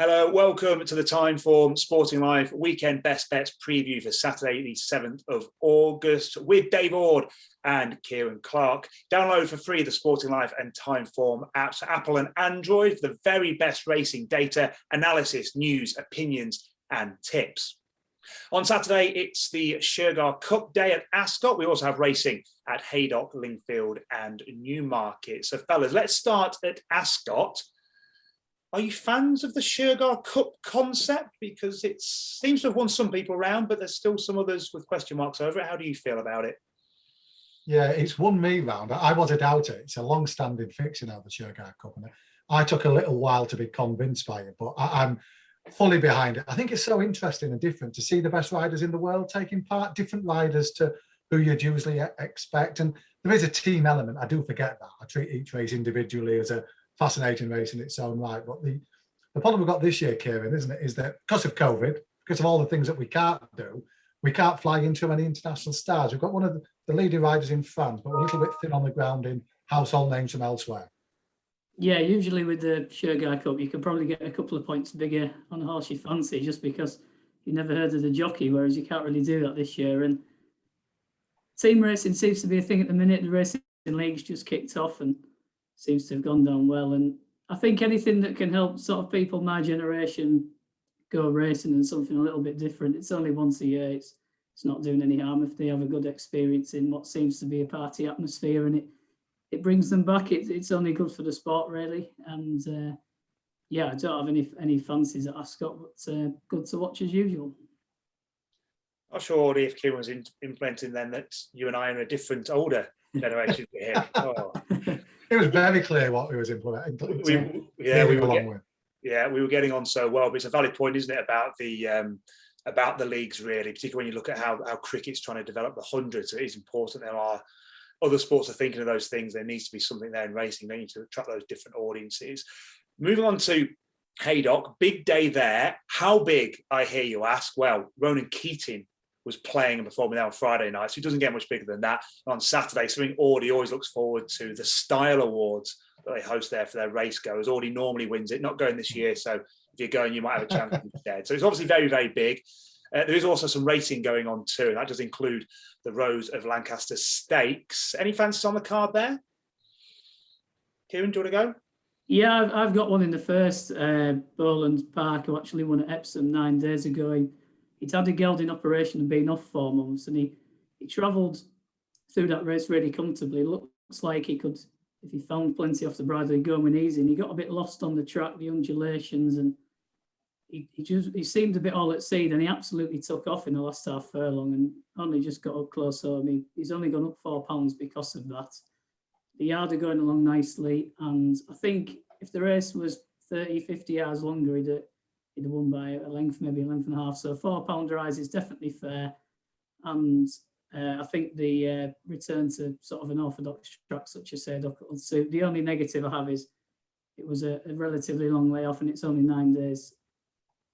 Hello, welcome to the Timeform Sporting Life Weekend Best Bets preview for Saturday, the 7th of August with Dave Ord and Kieran Clark. Download for free the Sporting Life and Timeform apps, Apple and Android, for the very best racing data, analysis, news, opinions and tips. On Saturday, it's the Shergar Cup day at Ascot. We also have racing at Haydock, Lingfield and Newmarket. So fellas, let's start at Ascot. Are you fans of the Shergar Cup concept? Because it seems to have won some people around, but there's still some others with question marks over it. How do you feel about it? Yeah, it's won me round. I was a doubter. It's a long-standing fixture now, the Shergar Cup. And I took a little while to be convinced by it, but I'm fully behind it. I think it's so interesting and different to see the best riders in the world taking part, different riders to who you'd usually expect. And there is a team element. I do forget that. I treat each race individually as a fascinating race in its own right. But the problem we've got this year, Kieran, isn't it, is that because of COVID, because of all the things that we can't do, we can't fly in too many international stars. We've got one of the leading riders in France, but we're a little bit thin on the ground in household names from elsewhere. Yeah, usually with the Shergar Cup, you could probably get a couple of points bigger on a horse you fancy just because you never heard of the jockey, whereas you can't really do that this year. And team racing seems to be a thing at the minute. The racing league's just kicked off and seems to have gone down well. And I think anything that can help sort of people my generation go racing and something a little bit different. It's only once a year. It's not doing any harm if they have a good experience in what seems to be a party atmosphere, and it brings them back. It's only good for the sport, really. And yeah, I don't have any fancies at Ascot, but good to watch as usual. Not sure if Kieran was implementing then that you and I are a different, older generation to him. Oh. It was very clear what we was implementing. We were getting on so well, but it's a valid point, isn't it, about the leagues, really, particularly when you look at how cricket's trying to develop the hundreds. It is important there are other sports are thinking of those things. There needs to be something there in racing. They need to attract those different audiences. Moving on to Haydock, big day there. How big, I hear you ask? Well, Ronan Keating was playing and performing there on Friday night, so he doesn't get much bigger than that. On Saturday, something Ordy always looks forward to, the Style Awards that they host there for their race goers. Ordy normally wins it, not going this year, so if you're going, you might have a chance instead. So it's obviously very, very big. There is also some racing going on too, and that does include the Rose of Lancaster Stakes. Any fancies on the card there? Kieran, do you want to go? Yeah, I've got one in the first. Boland Park, who actually won at Epsom 9 days ago. He'd had a gelding operation and been off 4 months, and he travelled through that race really comfortably. It looks like he could, if he found plenty off the bridle, he'd go and win easy. And he got a bit lost on the track, the undulations, and he seemed a bit all at sea. Then he absolutely took off in the last half furlong and only just got up close home. He's only gone up £4 because of that. The yard are going along nicely, and I think if the race was 30, 50 yards longer, he'd have won by a length, maybe a length and a half. So £4 rise is definitely fair. And I think the return to sort of an orthodox track such as Haydock will suit. The only negative I have is it was a relatively long layoff and it's only 9 days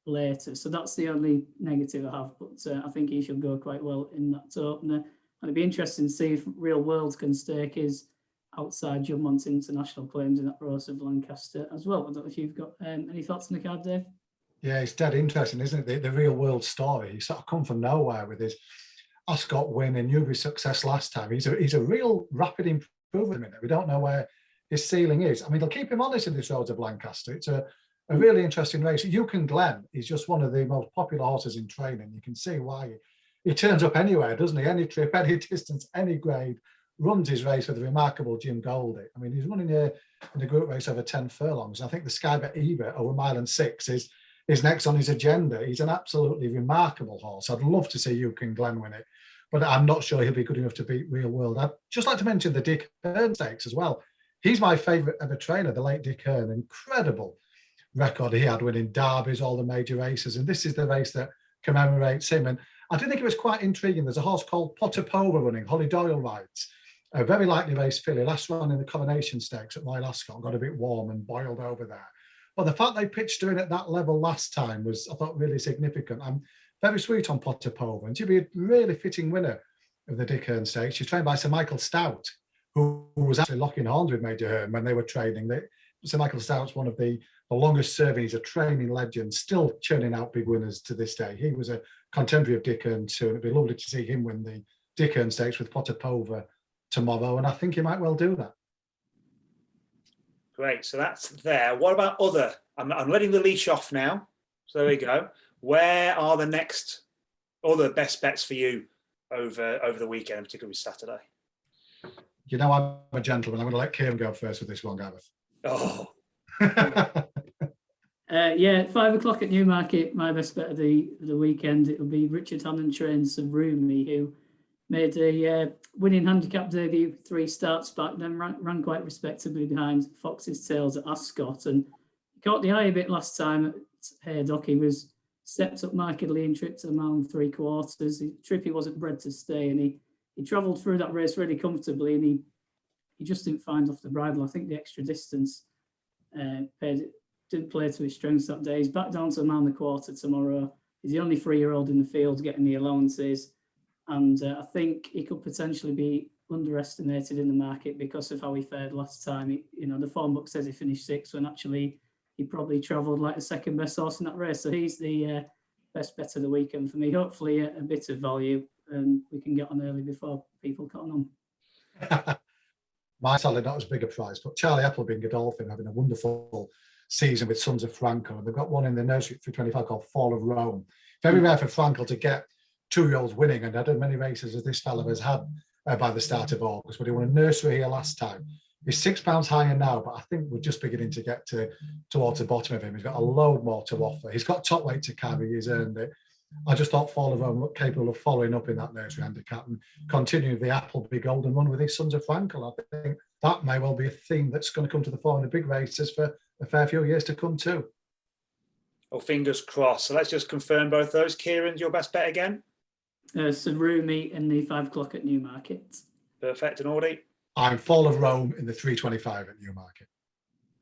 later. So that's the only negative I have. But I think he should go quite well in that opener. And it'd be interesting to see if Real World can stake his outside Juddmonte international claims in that Rose of Lancaster as well. I don't know if you've got any thoughts on the card, Dave? Yeah, it's dead interesting, isn't it? The Real World story. He sort of come from nowhere with his Ascot win and Newbury success last time. He's a real rapid improvement. We don't know where his ceiling is. I mean, they'll keep him honest in this Rose of Lancaster. It's a really interesting race. Yukon Glen is just one of the most popular horses in training. You can see why. He turns up anywhere, doesn't he? Any trip, any distance, any grade, runs his race with a remarkable Jim Goldie. I mean, he's running in a group race over 10 furlongs. I think the Skybet Ebert over 1 mile and 6 is next on his agenda. He's an absolutely remarkable horse. I'd love to see Yukon Glen win it, but I'm not sure he'll be good enough to beat Real World. I'd just like to mention the Dick Hearn Stakes as well. He's my favourite ever trainer, the late Dick Hearn. Incredible record he had winning derbies, all the major races, and this is the race that commemorates him. And I do think it was quite intriguing. There's a horse called Potapova running, Holly Doyle rides. A very likely race filly, last run in the Coronation Stakes at Royal Ascot, got a bit warm and boiled over there. But the fact they pitched her in at that level last time was, I thought, really significant. I'm very sweet on Potapova, and she'd be a really fitting winner of the Dick Hearn Stakes. She's trained by Sir Michael Stout, who was actually locking horns with Major Hearn when they were training. Sir Michael Stout's one of the the longest serving. He's a training legend, still churning out big winners to this day. He was a contemporary of Dick Earn too, and it'd be lovely to see him win the Dick Earn Stakes with Potapova tomorrow, and I think he might well do that. Great, so that's there. What about other? I'm letting the leash off now. So there we go. Where are the next other best bets for you over the weekend, particularly Saturday? You know, I'm a gentleman. I'm going to let Kieran go first with this one, Gareth. Oh. Yeah, 5 o'clock at Newmarket, my best bet of the weekend. It'll be Richard Hannon trains Rumi, who made a winning handicap debut 3 starts back, then ran quite respectably behind Fox's Tails at Ascot, and caught the eye a bit last time at Haydock. He was stepped up markedly and tripped a mile and 3/4. Trippy wasn't bred to stay, and he travelled through that race really comfortably, and he just didn't find off the bridle. I think the extra distance didn't play to his strengths that day. He's back down to a mile and a quarter tomorrow. He's the only 3-year-old in the field getting the allowances, and I think he could potentially be underestimated in the market because of how he fared last time. The form book says he finished 6th, when actually he probably travelled like the second best horse in that race. So he's the best bet of the weekend for me. Hopefully a bit of value, and we can get on early before people cotton on. My sadly not as big a prize, but Charlie Appleby and Godolphin having a wonderful season with Sons of Frankel, and they've got one in the nursery 325 called Fall of Rome. Very rare for Frankel to get 2-year-olds winning, and had as many races as this fella has had by the start of August. But he won a nursery here last time. He's £6 higher now, but I think we're just beginning to get towards the bottom of him. He's got a load more to offer. He's got top weight to carry. He's earned it. I just thought Fall of Rome looked capable of following up in that nursery handicap and continuing the Appleby Golden Run with his Sons of Frankel. I think that may well be a theme that's going to come to the fore in the big races for a fair few years to come too. Well, fingers crossed. So let's just confirm both those. Kieran, your best bet again? Rumi in the 5 o'clock at Newmarket. Perfect. And Ordy? I'm Fall of Rome in the 325 at Newmarket.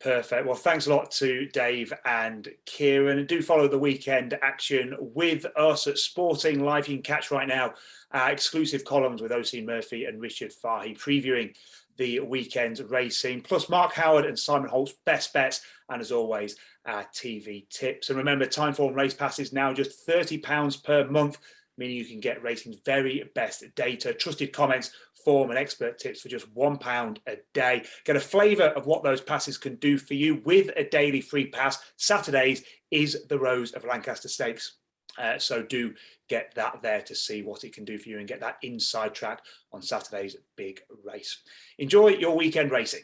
Perfect. Well, thanks a lot to Dave and Kieran. Do follow the weekend action with us at Sporting Live. You can catch right now exclusive columns with OC Murphy and Richard Fahy previewing the weekend racing, plus Mark Howard and Simon Holt's best bets, and as always, our TV tips. And remember, Timeform Race Pass is now just £30 per month, meaning you can get racing's very best data, trusted comments, form and expert tips for just £1 a day. Get a flavour of what those passes can do for you with a daily free pass. Saturdays is the Rose of Lancaster Stakes. So do get that there to see what it can do for you and get that inside track on Saturday's big race. Enjoy your weekend racing.